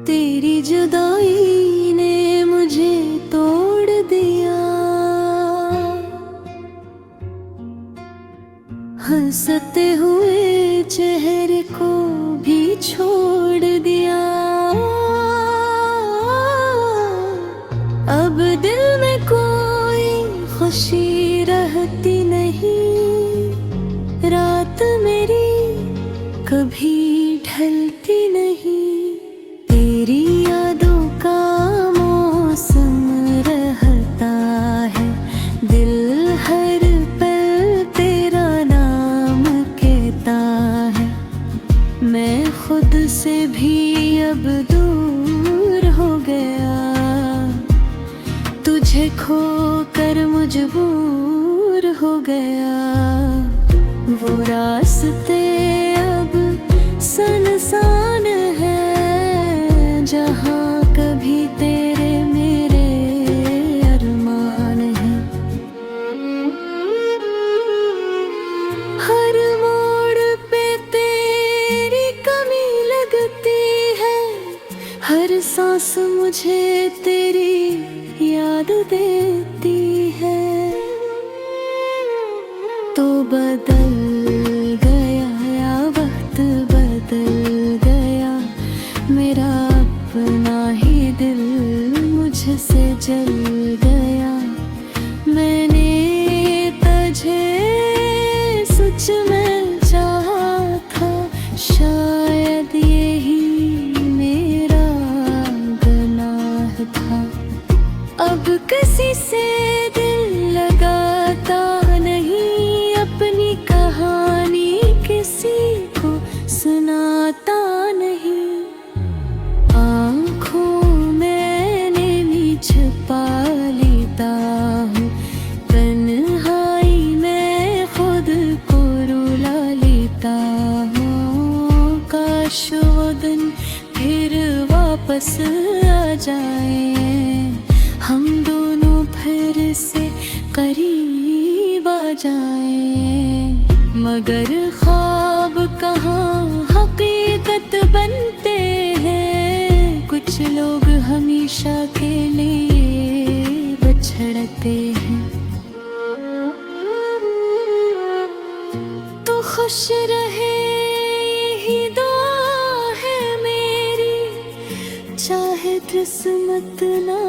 तेरी जुदाई ने मुझे तोड़ दिया, हंसते हुए चेहरे को भी छोड़ दिया। अब दिल में कोई खुशी रहती नहीं, रात मेरी कभी ढलती नहीं। तेरी यादों का मौसम रहता है, दिल हर पल तेरा नाम कहता है। मैं खुद से भी अब दूर हो गया, तुझे खोकर मजबूर हो गया। वो रास्ते अब सुनसान है, जहाँ कभी तेरे मेरे अरमान हैं। हर मोड़ पे तेरी कमी लगती है, हर सांस मुझे तेरी याद देती है। तो बदल गया या वक्त बदल गया, मेरा अपना ही दिल मुझसे जल गया। मैंने तुझे सच में चाहा था, शायद यही मेरा गुनाह था। अब किसी से दिल लगाता नहीं, अपनी कहानी किसी को सुनाता नहीं। आँखों मैंने भी छुपा लेता हूँ, तन्हाई में खुद को रुला लेता हूँ। काश वो दिन फिर वापस आ जाए, हम दोनों फिर से करीब आ जाएं। मगर ख्वाब कहाँ हकीकत बनते हैं, कुछ लोग हमेशा के लिए बिछड़ते हैं। तो खुश रहे यही दुआ है मेरी, चाहे किस्मत ना